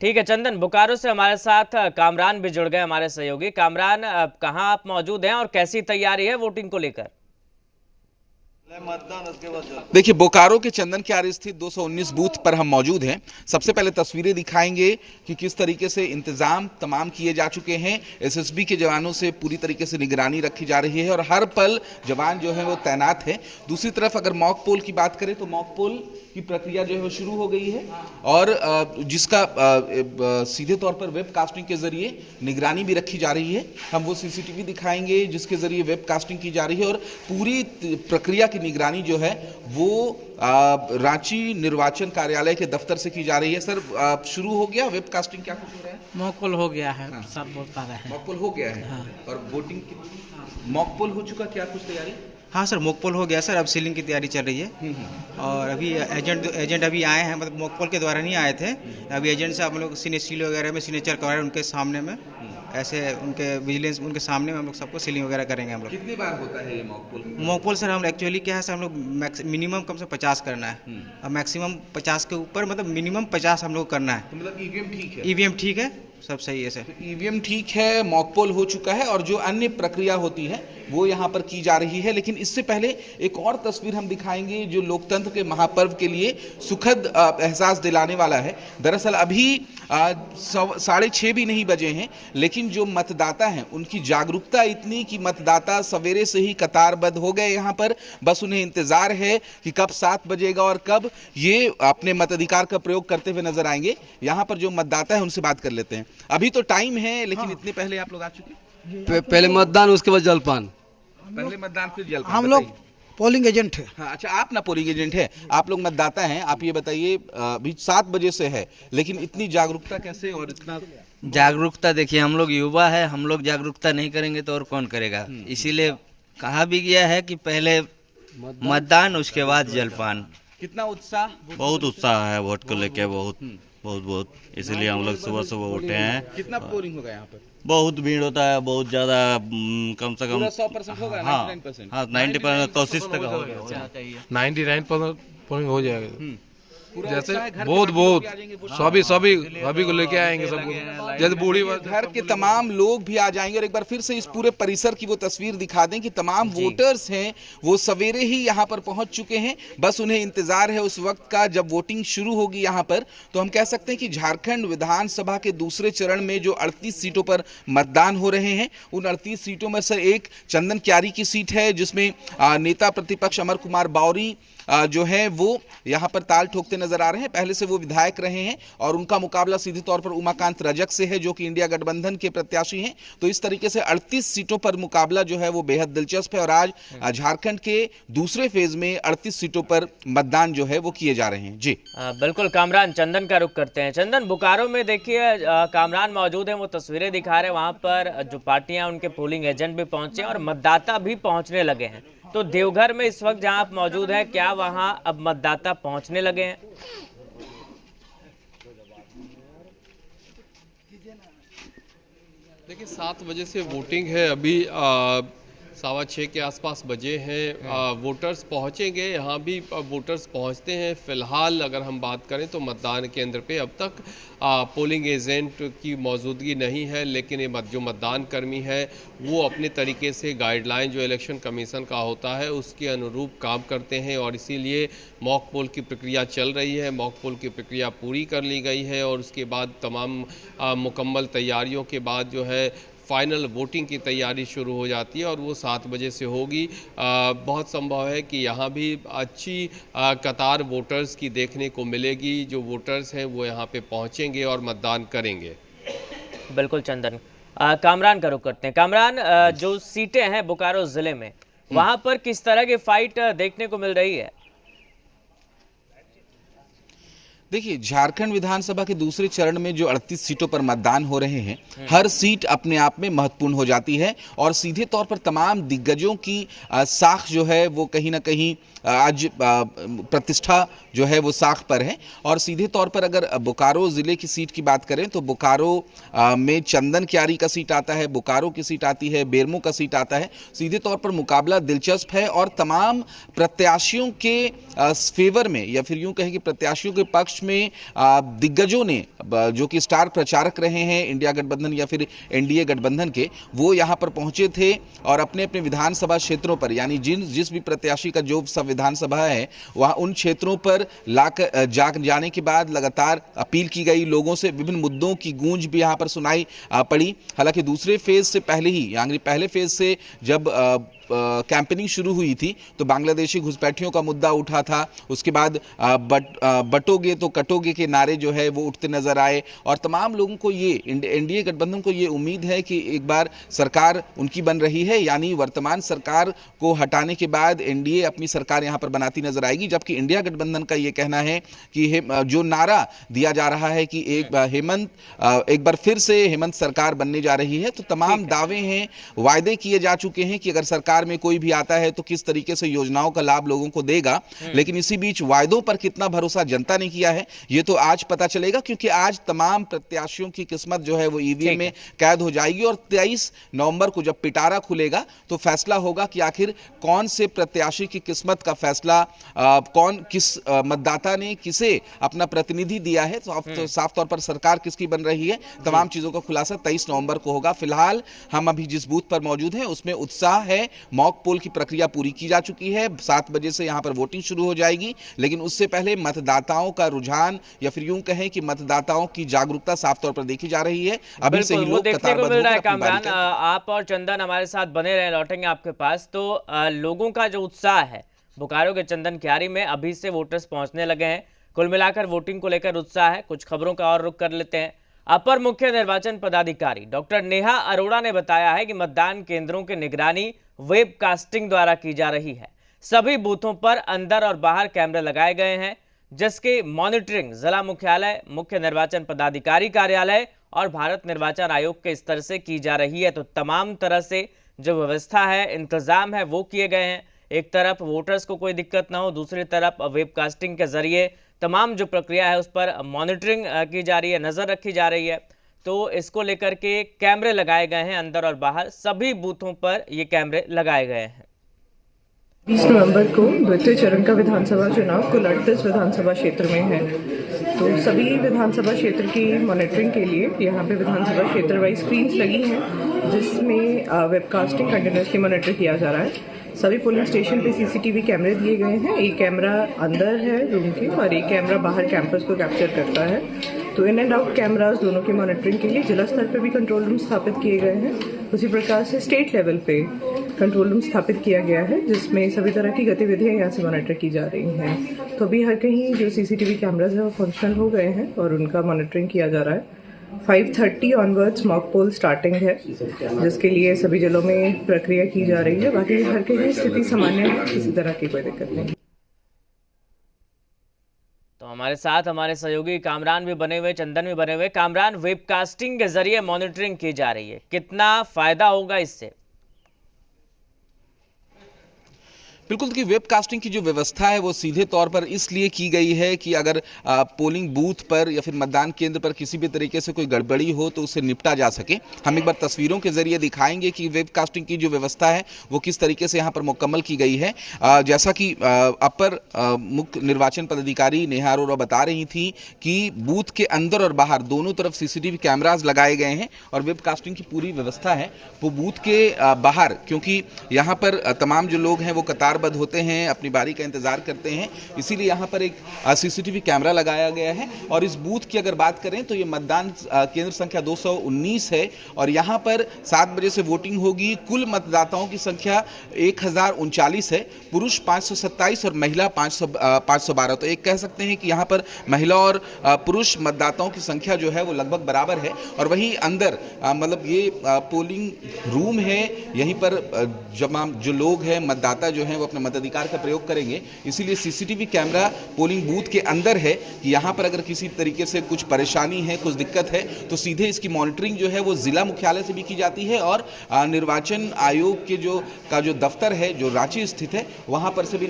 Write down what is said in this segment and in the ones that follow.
ठीक है चंदन, बोकारो से हमारे साथ कामरान भी जुड़ गए, हमारे सहयोगी। कामरान, कहाँ आप मौजूद हैं और कैसी तैयारी है वोटिंग को लेकर? देखिए, बोकारो के चंदन क्यारी स्थित 219 बूथ पर हम मौजूद हैं। सबसे पहले तस्वीरें दिखाएंगे कि किस तरीके से इंतजाम तमाम किए जा चुके हैं। एसएसबी के जवानों से पूरी तरीके से निगरानी रखी जा रही है और हर पल जवान जो है वो तैनात है। दूसरी तरफ अगर मॉक पोल की बात करें तो मॉक पोल की प्रक्रिया जो है वो शुरू हो गई है और जिसका सीधे तौर पर वेब कास्टिंग के जरिए निगरानी भी रखी जा रही है। हम वो सीसीटीवी दिखाएंगे जिसके जरिए वेब कास्टिंग की जा रही है और पूरी प्रक्रिया की निगरानी जो है वो रांची निर्वाचन कार्यालय के दफ्तर से की जा रही है। सर, शुरू हो गया वेब कास्टिंग, क्या कुछ हो रहा है? मॉकपोल हो गया है। हाँ। सब बोल पा रहे हैं। मॉकपोल हो गया है। हाँ। और वोटिंग की मॉकपोल हो चुका, क्या कुछ तैयारी? हाँ सर, मॉकपोल हो गया सर। अब सीलिंग की तैयारी चल रही है और अभी एजेंट अभी आए हैं, मतलब मॉकपोल के द्वारा नहीं आए थे। अभी एजेंट से हम लोग सील वगैरह में सिग्नेचर करवा रहे हैं उनके सामने में, ऐसे उनके विजिलेंस उनके सामने में हम लोग सबको सीलिंग वगैरह करेंगे हम लोग। कितनी बार होता है ये मॉकपोल? मॉकपोल सर हम एक्चुअली क्या है सर, हम लोग मिनिमम कम से 50 करना है और मैक्सिमम 50 के ऊपर, मतलब मिनिमम 50 हम लोग करना है। तो मतलब ईवीएम ठीक है? ईवीएम ठीक है, सब सही है सर। तो ईवीएम ठीक है, मॉकपोल हो चुका है और जो अन्य प्रक्रिया होती है वो यहाँ पर की जा रही है। लेकिन इससे पहले एक और तस्वीर हम दिखाएंगे जो लोकतंत्र के महापर्व के लिए सुखद एहसास दिलाने वाला है। दरअसल अभी 6:30 भी नहीं बजे हैं, लेकिन जो मतदाता हैं उनकी जागरूकता इतनी कि मतदाता सवेरे से ही कतारबद्ध हो गए यहाँ पर। बस उन्हें इंतजार है कि कब 7 बजेगा और कब ये अपने मताधिकार का प्रयोग करते हुए नजर आएंगे। यहाँ पर जो मतदाता है उनसे बात कर लेते हैं। अभी तो टाइम है, लेकिन इतने पहले आप लोग आ चुके? पहले मतदान, उसके बाद जलपान। पहले मतदान फिर जलपान। हम लोग पोलिंग एजेंट है। हाँ, अच्छा, आप ना पोलिंग एजेंट है, आप लोग मतदाता हैं। आप ये बताइए, अभी 7 बजे से है, लेकिन इतनी जागरूकता कैसे और इतना? जागरूकता देखिए, हम लोग युवा है, हम लोग जागरूकता नहीं करेंगे तो और कौन करेगा। इसीलिए कहा भी गया है कि पहले मतदान उसके बाद जलपान। कितना उत्साह? बहुत उत्साह है वोट को लेके, बहुत इसलिए हम लोग सुबह सुबह उठे हैं। कितना पोलिंग होगा यहाँ पर? बहुत भीड़ होता है, बहुत ज्यादा, कम से कम 100% होगा? हाँ 99%? हाँ 90% कोशिश तक हो गया। 99% पोलिंग हो जाएगा। पूरा जैसे उत्साह है, घर के बहुत लोग भी आ जाएंगे, सभी को लेके आएंगे सबको। जैसे बूढ़ी घर के तमाम लोग भी आ जाएंगे। और एक बार फिर से इस पूरे परिसर की वो तस्वीर दिखा दें कि तमाम वोटर्स हैं वो सवेरे ही यहाँ पर पहुंच चुके हैं। बस उन्हें इंतजार है उस वक्त का जब वोटिंग शुरू होगी यहाँ पर। तो हम कह सकते हैं कि झारखंड विधानसभा के दूसरे चरण में जो 38 सीटों पर मतदान हो रहे हैं, उन 38 सीटों में से एक चंदन क्यारी की सीट है, जिसमें नेता प्रतिपक्ष अमर कुमार बावरी जो है वो यहाँ पर ताल ठोकते नजर आ रहे हैं। पहले से वो विधायक रहे हैं और उनका मुकाबला सीधे तौर पर उमाकांत रजक से है, जो कि इंडिया गठबंधन के प्रत्याशी हैं। तो इस तरीके से 38 सीटों पर मुकाबला जो है वो बेहद दिलचस्प है और आज झारखंड के दूसरे फेज में 38 सीटों पर मतदान जो है वो किए जा रहे हैं। जी बिल्कुल कामरान, चंदन का रुख करते हैं। चंदन, बोकारो में देखिए कामरान मौजूद हैं, वो तस्वीरें दिखा रहे हैं। वहाँ पर जो पार्टियां, उनके पोलिंग एजेंट भी पहुंचे और मतदाता भी पहुंचने लगे हैं। तो देवघर में इस वक्त जहां आप मौजूद हैं, क्या वहां अब मतदाता पहुंचने लगे हैं? देखिए, 7 बजे से वोटिंग है। अभी 6:15 के आसपास बजे हैं। वोटर्स पहुंचेंगे, यहाँ भी वोटर्स पहुंचते हैं। फ़िलहाल अगर हम बात करें तो मतदान केंद्र पे अब तक पोलिंग एजेंट की मौजूदगी नहीं है, लेकिन ये जो मतदान कर्मी है वो अपने तरीके से गाइडलाइन जो इलेक्शन कमीशन का होता है उसके अनुरूप काम करते हैं और इसीलिए मॉक पोल की प्रक्रिया चल रही है। मॉक पोल की प्रक्रिया पूरी कर ली गई है और उसके बाद तमाम मुकम्मल तैयारियों के बाद जो है फाइनल वोटिंग की तैयारी शुरू हो जाती है और वो 7 बजे से होगी। बहुत संभव है कि यहाँ भी अच्छी कतार वोटर्स की देखने को मिलेगी। जो वोटर्स हैं वो यहाँ पे पहुँचेंगे और मतदान करेंगे। बिल्कुल चंदन, कामरान का रुख करते हैं। कामरान, जो सीटें हैं बोकारो जिले में, वहां पर किस तरह की फाइट देखने को मिल रही है? देखिए, झारखंड विधानसभा के दूसरे चरण में जो 38 सीटों पर मतदान हो रहे हैं, हर सीट अपने आप में महत्वपूर्ण हो जाती है और सीधे तौर पर तमाम दिग्गजों की साख जो है वो कहीं ना कहीं आज प्रतिष्ठा जो है वो साख पर है। और सीधे तौर पर अगर बोकारो ज़िले की सीट की बात करें तो बोकारो में चंदन क्यारी का सीट आता है, बोकारो की सीट आती है, बेरमो का सीट आता है। सीधे तौर पर मुकाबला दिलचस्प है और तमाम प्रत्याशियों के फेवर में, या फिर यूं कहें कि प्रत्याशियों के पक्ष पक्ष में दिग्गजों ने, जो कि स्टार प्रचारक रहे हैं इंडिया गठबंधन या फिर एनडीए गठबंधन के, वो यहाँ पर पहुंचे थे और अपने अपने विधानसभा क्षेत्रों पर, यानी जिस भी प्रत्याशी का जो सब विधानसभा है वहाँ उन क्षेत्रों पर जाने के बाद लगातार अपील की गई लोगों से। विभिन्न मुद्दों की गूंज भी यहाँ पर सुनाई पड़ी। हालांकि दूसरे फेज से पहले ही, यानी पहले फेज से जब कैंपेनिंग शुरू हुई थी तो बांग्लादेशी घुसपैठियों का मुद्दा उठा था। उसके बाद बटोगे तो कटोगे के नारे जो है वो उठते नजर आए और तमाम लोगों को ये, एनडीए गठबंधन को ये उम्मीद है कि एक बार सरकार उनकी बन रही है, यानी वर्तमान सरकार को हटाने के बाद एनडीए अपनी सरकार यहाँ पर बनाती नजर आएगी। जबकि इंडिया गठबंधन का ये कहना है कि जो नारा दिया जा रहा है कि एक बार फिर से हेमंत सरकार बनने जा रही है, तो तमाम दावे हैं, वायदे किए जा चुके हैं कि अगर सरकार में कोई भी आता है तो किस तरीके से योजनाओं का लाभ लोगों को देगा। लेकिन इसी बीच वायदों पर कितना भरोसा जनता ने किया है ये तो आज पता चलेगा, क्योंकि आज तमाम प्रत्याशियों की किस्मत जो है वो ईवीएम में कैद हो जाएगी और 23 नवंबर को जब पिटारा खुलेगा तो फैसला होगा कि आखिर कौन से प्रत्याशी की किस्मत का फैसला, किस मतदाता ने किसे अपना प्रतिनिधि दिया है, तो साफ तौर पर सरकार किसकी बन रही है, तमाम चीजों का खुलासा 23 नवंबर को होगा। फिलहाल हम अभी जिस बूथ पर मौजूद हैं उसमें उत्साह है। मॉक पोल की प्रक्रिया पूरी की जा चुकी है, 7 बजे से यहां पर वोटिंग शुरू हो जाएगी, लेकिन उससे पहले मतदाताओं का रुझान या फिर यूं कहें कि मतदाताओं की जागरूकता साफ तौर पर देखी जा रही है। अभी से ही लोग कतारबद्ध मिल रहा है। कामरान, आप और चंदन हमारे साथ बने रहे, लौटेंगे आपके पास। तो लोगों का जो उत्साह है बोकारो के चंदन क्यारी में, अभी से वोटर्स पहुंचने लगे हैं। कुल मिलाकर वोटिंग को लेकर उत्साह है। कुछ खबरों का और रुख कर लेते हैं। अपर मुख्य निर्वाचन पदाधिकारी डॉक्टर नेहा अरोड़ा ने बताया है कि मतदान केंद्रों की निगरानी वेबकास्टिंग द्वारा की जा रही है। सभी बूथों पर अंदर और बाहर कैमरे लगाए गए हैं, जिसकी मॉनिटरिंग जिला मुख्यालय, मुख्य निर्वाचन पदाधिकारी कार्यालय और भारत निर्वाचन आयोग के स्तर से की जा रही है। तो तमाम तरह से जो व्यवस्था है, इंतजाम है, वो किए गए हैं। एक तरफ वोटर्स को कोई दिक्कत ना हो, दूसरी तरफ वेबकास्टिंग के जरिए तमाम जो प्रक्रिया है उस पर मॉनिटरिंग की जा रही है, नज़र रखी जा रही है। तो इसको लेकर के कैमरे लगाए गए हैं अंदर और बाहर, सभी बूथों पर ये कैमरे लगाए गए हैं। 20 नवंबर को द्वितीय चरण का विधानसभा चुनाव कुल 38 विधानसभा क्षेत्र में है। तो सभी विधानसभा क्षेत्र की मॉनिटरिंग के लिए यहाँ पे विधानसभा क्षेत्र वाइज स्क्रीन्स लगी हैं, जिसमें वेबकास्टिंग कंटिन्यूसली मॉनिटर किया जा रहा है। सभी पोलिंग स्टेशन पे सीसीटीवी कैमरे दिए गए हैं। एक कैमरा अंदर है रूम के और एक कैमरा बाहर कैंपस को कैप्चर करता है। तो इन एंड आउट कैमरास दोनों की मॉनिटरिंग के लिए जिला स्तर पर भी कंट्रोल रूम स्थापित किए गए हैं। उसी प्रकार से स्टेट लेवल पे कंट्रोल रूम स्थापित किया गया है, जिसमें सभी तरह की गतिविधियां यहाँ से मॉनिटर की जा रही हैं। तो अभी हर कहीं जो सीसीटीवी कैमराज है वो फंक्शनल हो गए हैं और उनका मॉनिटरिंग किया जा रहा है। 5:30 ऑनवर्ड्स मॉक पोल स्टार्टिंग है, जिसके लिए सभी जिलों में प्रक्रिया की जा रही है। बाकी हर कहीं स्थिति सामान्य है, किसी तरह की कोई दिक्कत नहीं। तो हमारे साथ हमारे सहयोगी कामरान भी बने हुए, चंदन भी बने हुए। कामरान, वेबकास्टिंग के जरिए मॉनिटरिंग की जा रही है, कितना फायदा होगा इससे? बिल्कुल, कि वेबकास्टिंग की जो व्यवस्था है वो सीधे तौर पर इसलिए की गई है कि अगर पोलिंग बूथ पर या फिर मतदान केंद्र पर किसी भी तरीके से कोई गड़बड़ी हो तो उससे निपटा जा सके। हम एक बार तस्वीरों के जरिए दिखाएंगे कि वेबकास्टिंग की जो व्यवस्था है वो किस तरीके से यहाँ पर मुकम्मल की गई है। जैसा कि अपर मुख्य निर्वाचन पदाधिकारी नेहा अरोड़ा बता रही थी कि बूथ के अंदर और बाहर दोनों तरफ सीसीटीवी कैमराज लगाए गए हैं और वेबकास्टिंग की पूरी व्यवस्था है वो बूथ के बाहर, क्योंकि यहाँ पर तमाम जो लोग हैं वो कतार होते हैं, अपनी बारी का इंतजार करते हैं, इसीलिए यहाँ पर एक सीसीटीवी कैमरा लगाया गया है। और इस बूथ की अगर बात करें तो ये मतदान केंद्र संख्या 219 है और यहाँ पर 7 बजे से वोटिंग होगी। कुल मतदाताओं की संख्या 1039 है, पुरुष 527 और महिला 512। तो एक कह सकते हैं कि यहाँ पर महिला और पुरुष मतदाताओं की संख्या जो है वो लगभग बराबर है। और वहीं अंदर मतलब ये पोलिंग रूम है, यहीं पर जो लोग हैं, मतदाता जो हैं वो अपने मताधिकार का प्रयोग करेंगे। इसीलिए सीसीटीवी कैमरा पोलिंग बूथ के अंदर है कि यहाँ पर अगर किसी तरीके से कुछ परेशानी है, कुछ दिक्कत है तो सीधे इसकी मॉनिटरिंग जो है वो जिला मुख्यालय से भी की जाती है और निर्वाचन आयोग के जो दफ्तर है जो रांची स्थित है वहाँ पर से भी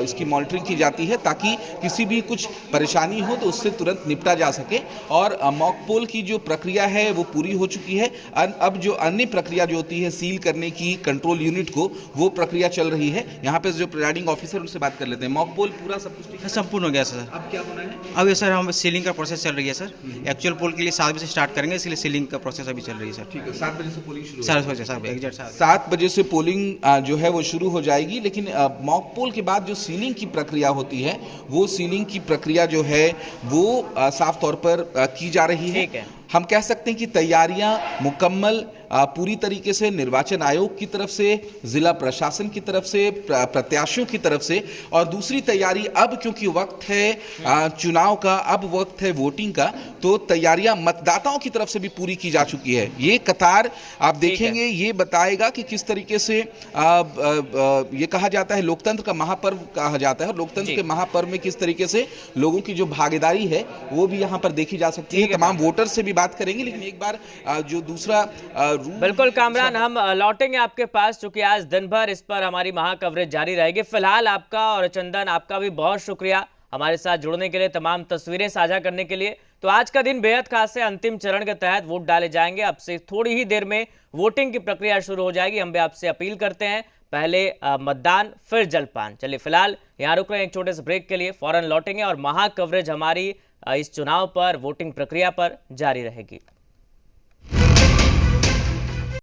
इसकी मॉनिटरिंग की जाती है, ताकि किसी भी कुछ परेशानी हो तो उससे तुरंत निपटा जा सके। और मॉक पोल की जो प्रक्रिया है वो पूरी हो चुकी है। अब जो अन्य प्रक्रिया जो होती है सील करने की कंट्रोल यूनिट को, वो प्रक्रिया चल रही है। है। यहाँ पे जो प्रिजाइडिंग ऑफिसर उनसे बात कर लेते हैं। मॉक पोल पूरा सब कुछ ठीक है? संपूर्ण हो गया सर। अब क्या होना है? अभी सर हम सीलिंग का प्रोसेस चल रही है सर। एक्चुअल पोल के लिए 7 बजे से स्टार्ट करेंगे, इसलिए सीलिंग का प्रोसेस अभी चल रही है सर। ठीक है, 7 बजे से पोलिंग शुरू 7 बजे सर, एग्जैक्ट 7 बजे से पोलिंग जो है वो शुरू हो जाएगी। लेकिन मॉक पोल के बाद जो सीलिंग की प्रक्रिया होती है, वो सीलिंग की प्रक्रिया जो है वो साफ तौर पर की जा रही है। ठीक है। हम कह सकते हैं कि तैयारियां मुकम्मल पूरी तरीके से निर्वाचन आयोग की तरफ से, जिला प्रशासन की तरफ से, प्रत्याशियों की तरफ से, और दूसरी तैयारी अब क्योंकि वक्त है चुनाव का, अब वक्त है वोटिंग का, तो तैयारियां मतदाताओं की तरफ से भी पूरी की जा चुकी है। ये कतार आप देखेंगे, ये बताएगा कि किस तरीके से ये कहा जाता है लोकतंत्र का महापर्व कहा जाता है, और लोकतंत्र के महापर्व में किस तरीके से लोगों की जो भागीदारी है वो भी यहाँ पर देखी जा सकती है। तमाम वोटर से भी बात करेंगे, लेकिन एक बार जो दूसरा बिल्कुल कामरान, हम लौटेंगे आपके पास, चूंकि आज दिन भर इस पर हमारी महा कवरेज जारी रहेगी। फिलहाल आपका और चंदन, आपका भी बहुत शुक्रिया हमारे साथ जुड़ने के लिए, तमाम तस्वीरें साझा करने के लिए। तो आज का दिन बेहद खास है। अंतिम चरण के तहत वोट डाले जाएंगे। अब से थोड़ी ही देर में वोटिंग की प्रक्रिया शुरू हो जाएगी। हम भी आपसे अपील करते हैं, पहले मतदान फिर जलपान। चलिए फिलहाल यहाँ रुक रहे हैं एक छोटे से ब्रेक के लिए, फौरन लौटेंगे और महा कवरेज हमारी इस चुनाव पर, वोटिंग प्रक्रिया पर जारी रहेगी।